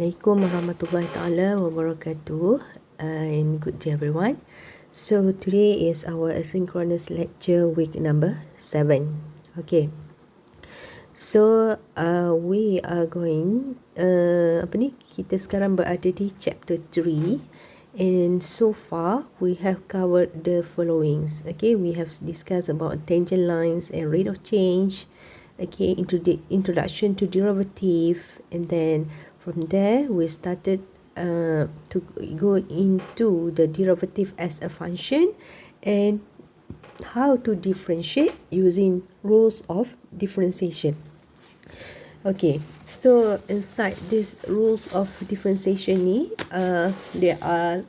Assalamualaikum warahmatullahi taala wabarakatuh, and good day everyone. So today is our asynchronous lecture week number 7. Okay. So we are going kita sekarang berada di chapter 3, and so far we have covered the followings. Okay, we have discussed about tangent lines and rate of change. Okay, introduction to derivative, and then from there we started to go into the derivative as a function and how to differentiate using rules of differentiation. Okay, so inside these rules of differentiation ni, there are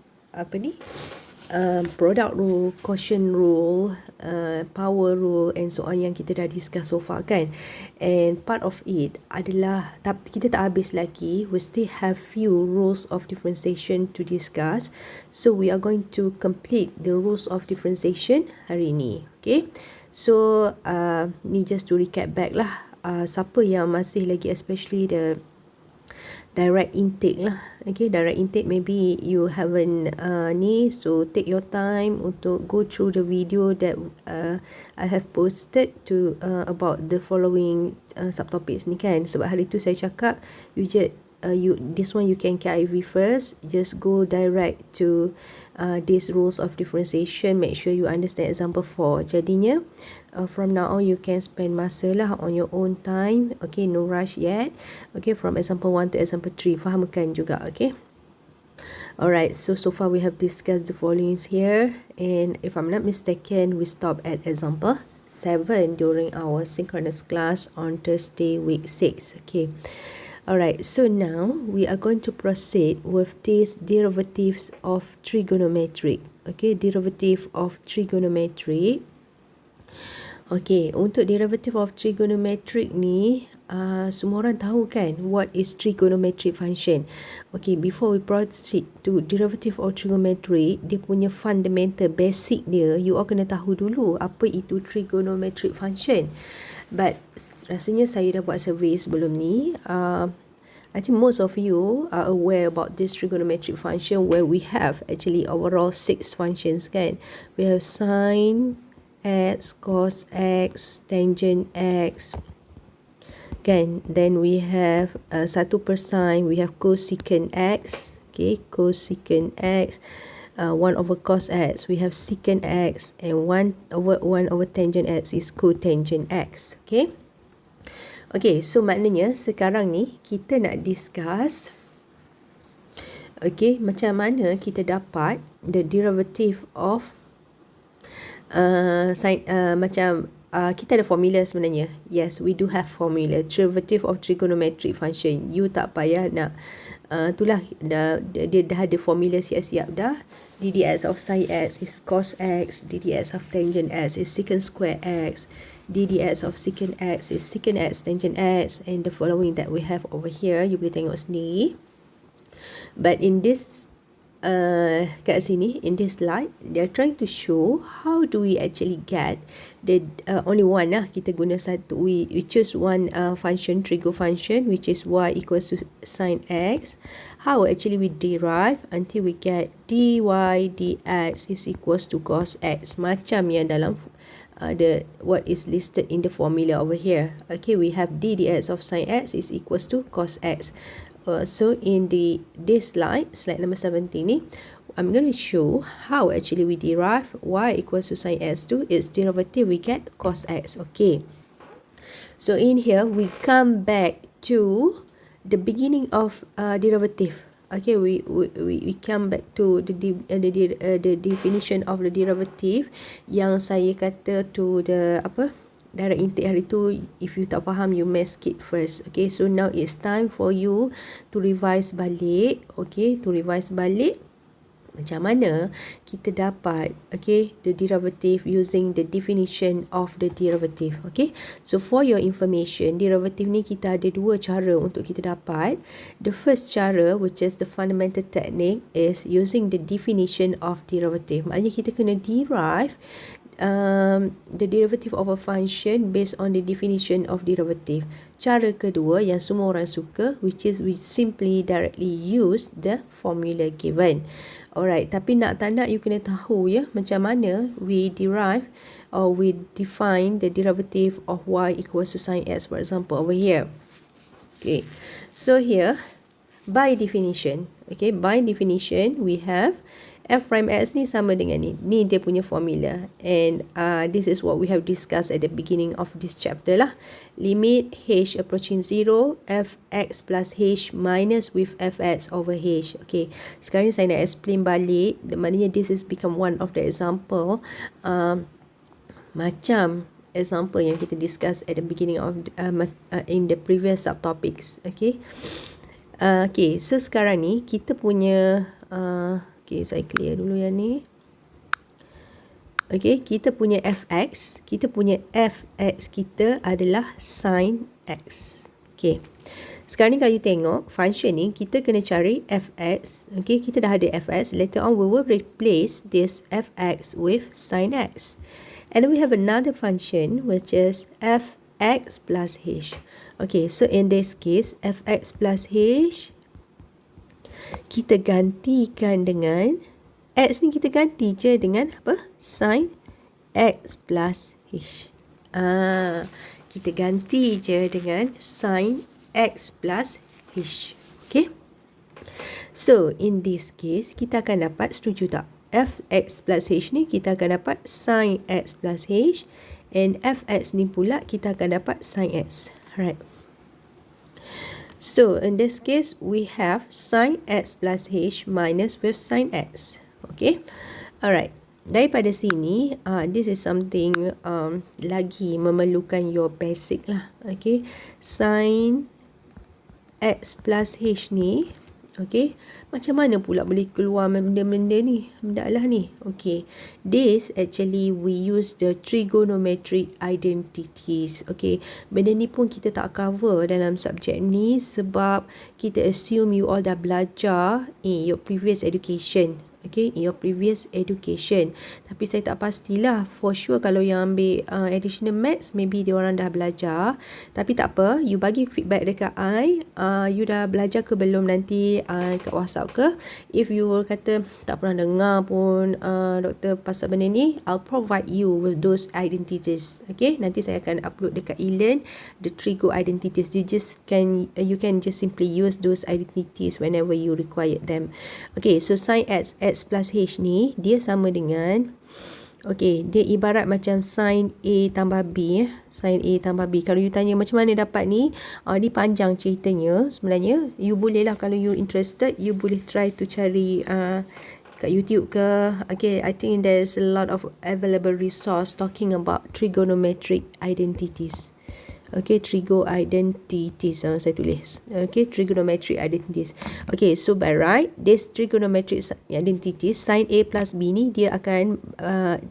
product rule, quotient rule, power rule and so on yang kita dah discuss so far kan. And part of it adalah kita tak habis lagi, we still have few rules of differentiation to discuss. So we are going to complete the rules of differentiation hari ni. Okay, so ni just to recap back lah. Siapa yang masih lagi, especially the direct intake lah. Okay, direct intake maybe you haven't so take your time untuk go through the video that I have posted to about the following subtopics ni kan. Sebab hari tu saya cakap this one you can KIV first, just go direct to these rules of differentiation. Make sure you understand example 4. Jadinya from now on you can spend masa lah on your own time. Okay, no rush yet. Okay, from example 1 to example 3 fahamkan juga. Okay, alright, so far we have discussed the followings here, and if I'm not mistaken we stop at example 7 during our synchronous class on Thursday week 6. Okay, alright, so now we are going to proceed with these derivatives of trigonometry. Okay, derivative of trigonometry. Okay, untuk derivative of trigonometric ni, semua orang tahu kan what is trigonometric function. Okay, before we proceed to derivative of trigonometry, dia punya fundamental basic dia, you all kena tahu dulu apa itu trigonometric function. But rasanya saya dah buat survey sebelum ni. I think most of you are aware about this trigonometric function where we have actually overall 6 functions kan. We have sine x, cos x, tangent x kan. Then we have 1 per sine, we have cosecant x. Okay, cosecant x, 1 over cos x, we have secant x, and 1 over tangent x is cotangent x. Okay, okay, so maknanya sekarang ni kita nak discuss okay, macam mana kita dapat the derivative of kita ada formula sebenarnya. Yes, we do have formula. Derivative of trigonometric function. You tak payah nak itulah dia dah ada formula siap-siap dah. ddx of sin x is cos x, ddx of tangent x is secant square x, ddx of secant x is secant x tangent x, and the following that we have over here you boleh tengok sendiri. But in this kat sini, in this slide, they are trying to show how do we actually get the only one lah, kita guna satu, we choose one function, trigo function, which is y equals to sin x. How actually we derive until we get dy dx is equals to cos x, macam yang dalam what is listed in the formula over here. Okay, we have ddx of sin x is equals to cos x. So in this slide number 17 ni, I'm going to show how actually we derive y equals to sin x to its derivative, we get cos x. Okay, so in here we come back to the beginning of derivative. Okay, we come back to the definition of the derivative yang saya kata to the direct intake hari tu. If you tak faham, you may skip first. Okay, so now it's time for you to revise balik. Okay, to revise balik macam mana kita dapat the derivative using the definition of the derivative. Okay, so for your information, derivative ni kita ada 2 cara untuk kita dapat. The first cara, which is the fundamental technique, is using the definition of derivative. Maknanya kita kena derive the derivative of a function based on the definition of derivative. cara kedua yang semua orang suka, which is we simply directly use the formula given. Alright, tapi nak tak nak you kena tahu ya macam mana we derive or we define the derivative of y equals to sin x, for example over here. Okay, so here by definition, we have f prime x ni sama dengan ni dia punya formula, and this is what we have discussed at the beginning of this chapter lah. Limit h approaching 0, fx plus h minus with fx over h. Okay, sekarang ni saya nak explain balik, maknanya this is become one of the example macam example yang kita discuss at the beginning of in the previous subtopics. Okay, okay, so sekarang ni kita punya okay, saya clear dulu yang ni. Okay, kita punya fx, kita adalah sin x. Okay, sekarang ni kalau you tengok function ni, kita kena cari fx. Okay, kita dah ada fx. Later on we will replace this fx with sin x. And then we have another function which is fx plus h. Okay, so in this case fx plus h kita gantikan dengan x ni, kita ganti je dengan apa? Sin x plus h. Kita ganti je dengan sin x plus h. Okay, so in this case kita akan dapat, setuju tak? Fx plus h ni kita akan dapat sin x plus h, and fx ni pula kita akan dapat sin x. Alright, so in this case we have sin x plus h minus with sin x. Okay, alright, daripada sini this is something lagi memerlukan your basic lah. Okay, sin x plus h ni, okay, macam mana pula boleh keluar benda-benda ni, benda lah ni. Okay, this actually we use the trigonometric identities. Okay, benda ni pun kita tak cover dalam subjek ni sebab kita assume you all dah belajar in your previous education. Okay, in your previous education. Tapi saya tak pastilah for sure kalau yang ambil additional maths, maybe dia orang dah belajar. Tapi tak apa, you bagi feedback dekat I, you dah belajar ke belum nanti kat WhatsApp ke. If you kata tak pernah dengar pun doktor pasal benda ni, I'll provide you with those identities. Okay, nanti saya akan upload dekat eLearn the Trigo identities. You can just simply use those identities whenever you require them. Okay, so sin x plus h ni dia sama dengan, okay, dia ibarat macam sin a tambah b. Sin a tambah b, kalau you tanya macam mana dapat ni, ni panjang ceritanya. Sebenarnya you boleh lah, kalau you interested, you boleh try to cari kat YouTube ke. Okay, I think there's a lot of available resource talking about trigonometric identities. Okay, Trigo Identities saya tulis. Okay, Trigonometry Identities. Okay, so by right, this Trigonometric Identities, sin A plus B ni dia akan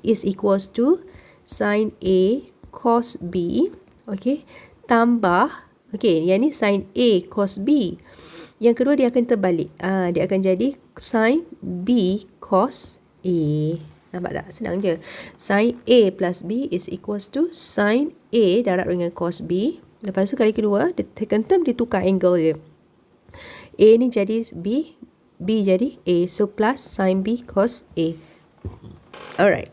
is equals to sin A cos B. Okay, tambah, okay, yang ni sin A cos B. Yang kedua dia akan terbalik. Dia akan jadi sin B cos A. Nampak tak? Senang je. Sin A plus B is equals to sin A darab dengan cos B. Lepas tu kali kedua, the second term dia tukar angle je. A ni jadi B, B jadi A. So plus sin B cos A. Alright.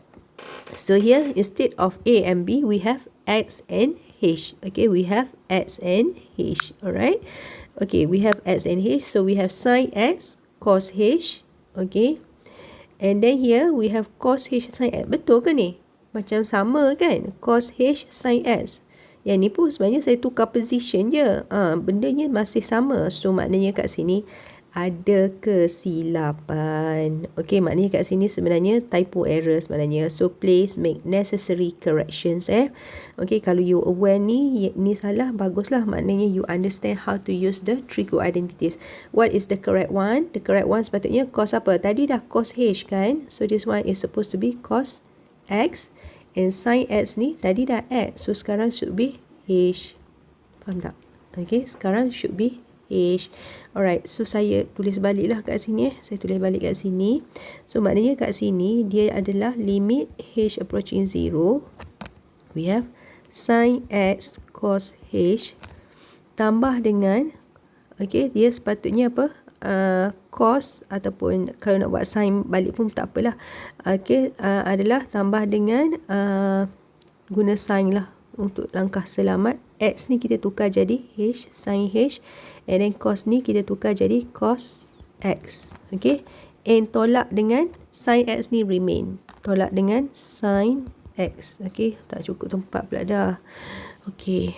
So here, instead of A and B, we have X and H. Okay, we have X and H. Alright. Okay, we have X and H. So we have sin X cos H. Okay. And then here we have cos H sin X. Betul ke ni? Macam sama kan? Cos H sin X. Yang ni pun sebenarnya saya tukar position je. Bendanya masih sama. So maknanya kat sini ada kesilapan. Okay, maknanya kat sini sebenarnya typo error sebenarnya. So please make necessary corrections. Okay, kalau you aware ni salah, baguslah. Maknanya you understand how to use the Trigo identities. What is the correct one? The correct one sepatutnya cos apa? Tadi dah cos H kan? So this one is supposed to be cos X. And sin X ni tadi dah X. So sekarang should be H. Faham tak? Okay, sekarang should be H. Alright, so saya tulis balik lah kat sini. Saya tulis balik kat sini. So maknanya kat sini dia adalah limit H approaching 0. We have sin X cos H tambah dengan, okey, dia sepatutnya apa? Cos ataupun kalau nak buat sin balik pun tak apalah. Okey, adalah tambah dengan guna sin lah untuk langkah selamat. X ni kita tukar jadi H, sin H, and then cos ni kita tukar jadi cos X. Okey, and tolak dengan sin X ni remain. Tolak dengan sin X. Okey, tak cukup tempat pula dah. Okey.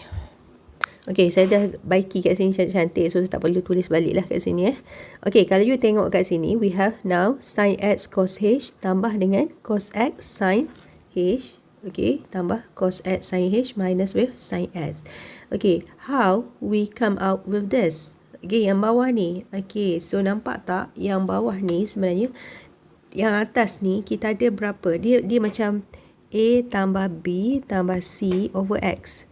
Okey, saya dah baiki kat sini cantik-cantik, so tak perlu tulis balik lah kat sini. Okey, kalau you tengok kat sini, we have now sin X cos H tambah dengan cos X sin H. Okey, tambah cos X sin H minus with sin S. Okey, how we come out with this? Okey, yang bawah ni. Okey, so nampak tak yang bawah ni sebenarnya, yang atas ni kita ada berapa? Dia macam A tambah B tambah C over X.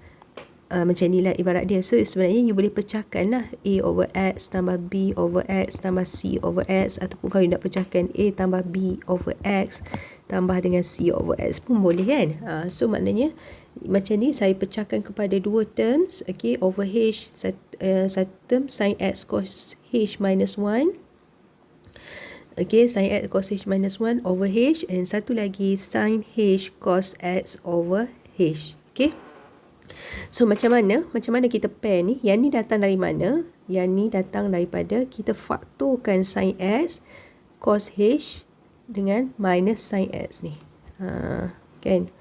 Macam ni lah ibarat dia. So sebenarnya you boleh pecahkan lah A over X tambah B over X tambah C over X, ataupun kalau you nak pecahkan A tambah B over X tambah dengan C over X pun boleh kan. So maknanya macam ni saya pecahkan kepada dua terms. Okay, over H satu term sin X cos H minus 1. Okay, sin X cos H minus 1 over H, and satu lagi sin H cos X over H. Okay, so macam mana kita pair ni? Yang ni datang dari mana? Yang ni datang daripada kita faktorkan sin X cos H dengan minus sin X ni. Kan?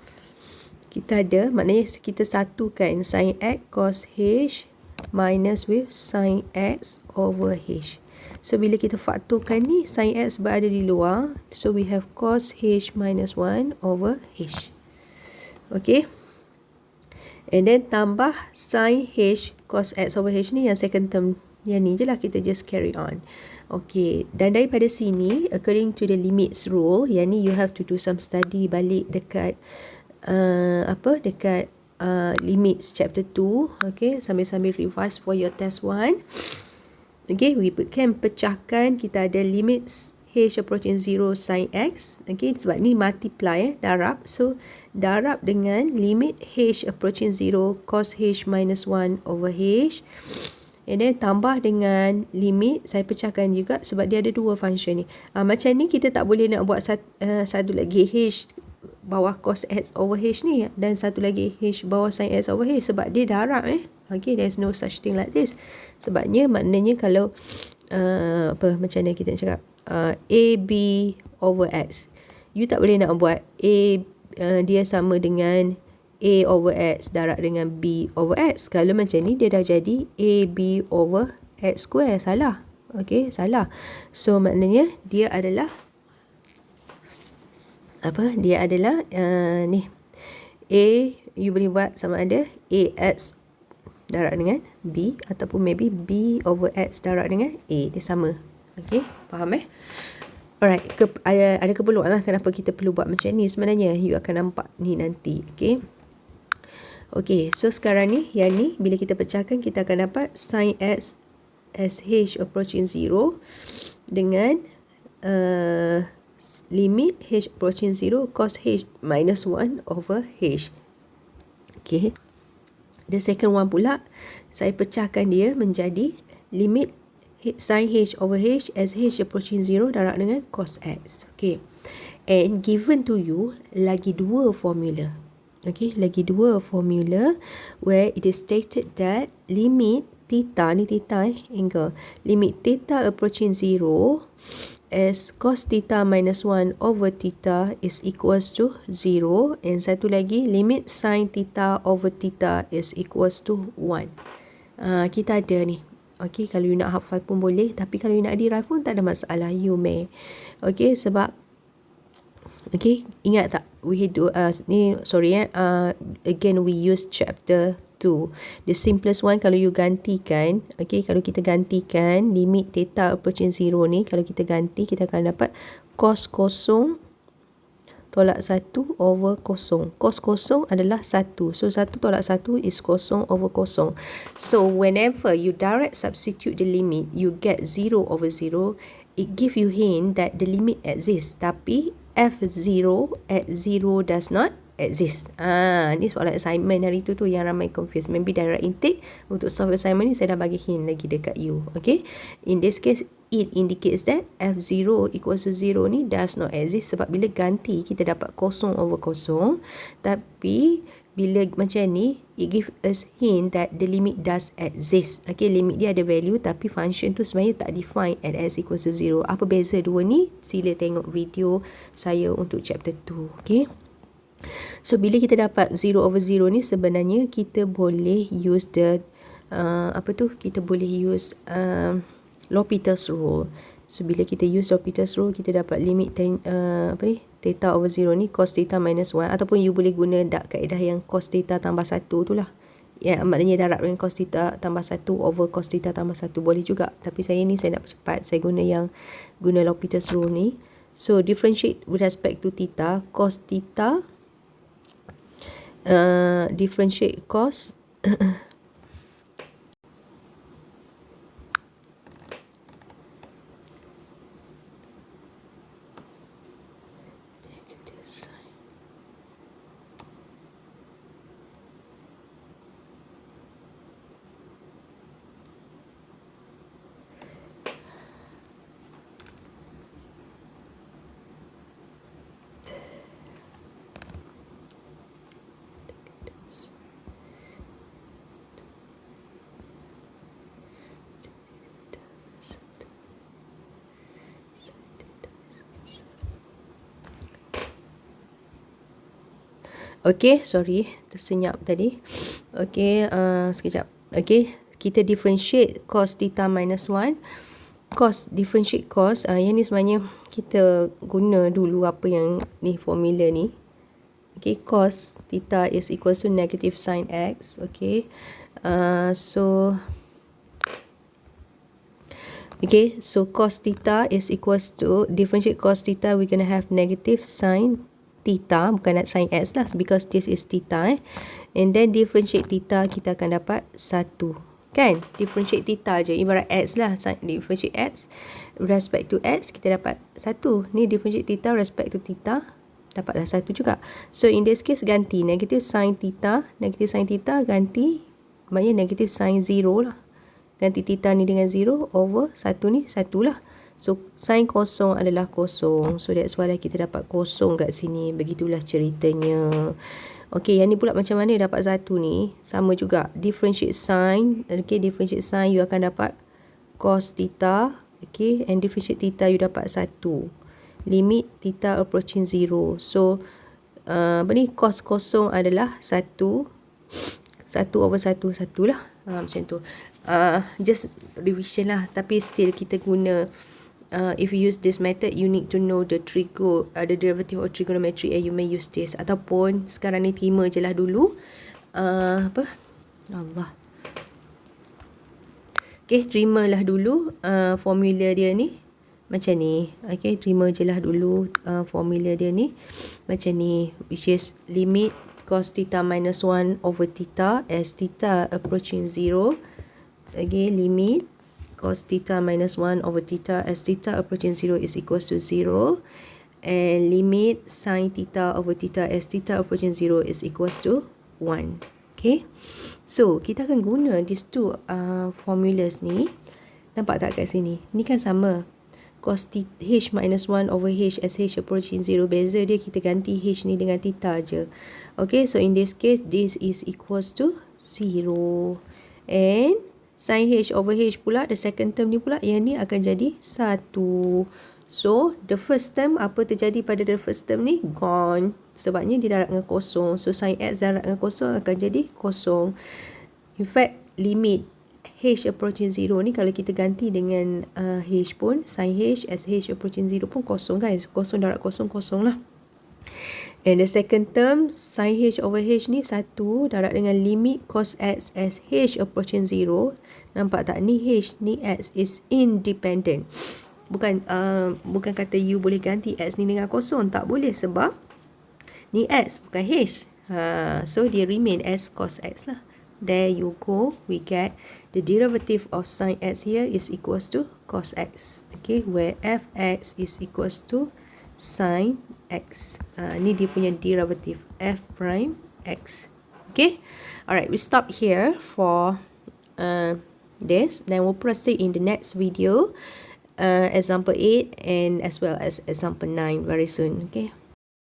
Kita ada, maknanya kita satukan sin X cos H minus with sin X over H. So bila kita faktorkan ni, sin X berada di luar. So we have cos H minus 1 over H. Okay. And then tambah sin H cos X over H ni, yang second term. Yang ni je lah, kita just carry on. Okay, dan daripada sini, according to the limits rule, yang ni you have to do some study balik dekat dekat limits chapter 2. Okay, sambil-sambil revise for your test 1. Okay, we can pecahkan, kita ada limits H approaching 0 sin X. Okay, sebab ni multiply, darab. So, darab dengan limit H approaching 0 cos H minus 1 over H. And then tambah dengan limit, saya pecahkan juga sebab dia ada dua function ni. Macam ni kita tak boleh nak buat satu lagi H bawah cos X over H ni, dan satu lagi H bawah sin X over H, sebab dia darab. Okay, there's no such thing like this. Sebabnya maknanya kalau macam mana kita nak cakap, A, B over X, you tak boleh nak buat A dia sama dengan A over X darab dengan B over X. Kalau macam ni, dia dah jadi A, B over X square. Salah. Okay, salah. So, maknanya dia adalah Dia adalah ni. A, you boleh buat sama ada AX darab dengan B, ataupun maybe B over X darab dengan A. Dia sama. Okay, faham Alright, ada keperluan lah kenapa kita perlu buat macam ni sebenarnya. You akan nampak ni nanti. Okay. Okay, so sekarang ni, yang ni, bila kita pecahkan, kita akan dapat sin X as H approaching 0 dengan limit H approaching 0 cos H minus 1 over H. Okay. The second one pula, saya pecahkan dia menjadi limit sin H over H as H approaching 0 darab dengan cos X. Okay. And given to you, lagi dua formula. Okay, lagi dua formula where it is stated that limit theta, ni theta angle, limit theta approaching 0 as cos theta minus 1 over theta is equals to 0, and satu lagi limit sin theta over theta is equals to 1. Kita ada ni. Okay, kalau you nak hafal pun boleh, tapi kalau you nak derive pun tak ada masalah, you may. Okay, sebab okay, ingat tak? We do again we use chapter 2. The simplest one, kalau you gantikan, okay, kalau kita gantikan limit theta approaching 0 ni, kalau kita ganti, kita akan dapat cos kosong tolak 1 over kosong. Cos kosong adalah 1. So 1 tolak 1 is kosong over kosong. So whenever you direct substitute the limit, you get 0 over 0. It give you hint that the limit exists, tapi F0 at 0 does not exist. Ni soalan assignment hari tu yang ramai confused. Maybe direct intake. Untuk solve assignment ni saya dah bagi hint lagi dekat you. Okay. In this case, it indicates that F0 equals to 0 ni does not exist. Sebab bila ganti, kita dapat kosong over kosong. Tapi, bila macam ni, it give us hint that the limit does exist. Okay, limit dia ada value tapi function tu sebenarnya tak define at x equals to 0. Apa beza dua ni? Sila tengok video saya untuk chapter 2. Okay. So, bila kita dapat 0 over 0 ni, sebenarnya kita boleh use the, kita boleh use L'Hopital's rule. So, bila kita use L'Hopital's rule, kita dapat limit theta over 0 ni cos theta minus 1. Ataupun you boleh guna kaedah yang cos theta tambah 1 tu lah. Ya, maknanya darab dengan cos theta tambah 1 over cos theta tambah 1. Boleh juga. Tapi saya nak cepat. Saya guna L'Hopital's rule ni. So, differentiate with respect to theta. Cos theta differentiate cos okay, sorry, tersenyap tadi. Okay, sekejap. Okay, kita differentiate cos theta minus 1. Differentiate cos, yang ni sebenarnya kita guna dulu apa yang ni formula ni. Okay, cos theta is equal to negative sin x. Okay, so cos theta is equals to, differentiate cos theta, we're going to have negative sin theta, bukan nak sin x lah, because this is theta and then differentiate theta, kita akan dapat 1, kan? Differentiate theta je, ibarat x lah. Differentiate x respect to x, kita dapat 1. Ni differentiate theta respect to theta, dapatlah 1 juga. So in this case, ganti negative sin theta ganti, maknanya negative sin 0 lah. Ganti theta ni dengan 0 over 1 ni 1 lah. So, sin kosong adalah kosong. So, that's why kita dapat kosong kat sini. Begitulah ceritanya. Okay, yang ni pula macam mana dapat 1 ni? Sama juga. Differentiate sin. Okay, differentiate sin you akan dapat cos theta. Okay, and differentiate theta you dapat 1. Limit theta approaching 0. So, cos kosong adalah 1. 1 over 1 lah. Macam tu. Just revision lah. Tapi still kita guna, if you use this method, you need to know the derivative of trigonometry and you may use this. Ataupun sekarang ni terima je lah dulu. Okay, terimalah dulu formula dia ni macam ni. Okay, terima je lah dulu formula dia ni macam ni, which is limit cos theta minus 1 over theta as theta approaching 0. Okay, limit cos theta minus 1 over theta as theta approaching 0 is equals to 0. And limit sin theta over theta as theta approaching 0 is equals to 1. Okay. So, kita akan guna these two formulas ni. Nampak tak kat sini? Ni kan sama. Cos h minus 1 over h as h approaching 0. Beza dia kita ganti h ni dengan theta je. Okay. So, in this case, this is equals to 0. And sin h over h pula, the second term ni pula, yang ni akan jadi 1. So, the first term, apa terjadi pada the first term ni? Gone. Sebabnya dia darab dengan kosong. So, sin x darab dengan kosong akan jadi kosong. In fact, limit h approaching 0 ni, kalau kita ganti dengan h pun, sin h as h approaching 0 pun kosong kan? So, kosong darab kosong, kosong lah. And the second term, sin h over h ni 1 darab dengan limit cos x as h approaching 0. Nampak tak? Ni h, ni x is independent. Bukan kata you boleh ganti x ni dengan kosong. Tak boleh sebab ni x, bukan h. So, dia remain as cos x lah. There you go. We get the derivative of sin x here is equals to cos x. Okay, where fx is equals to sin x. Ni dia punya derivative. f prime x. Okay, alright, we stop here for this. Then we'll proceed in the next video, example 8 and as well as example 9 very soon. Okay.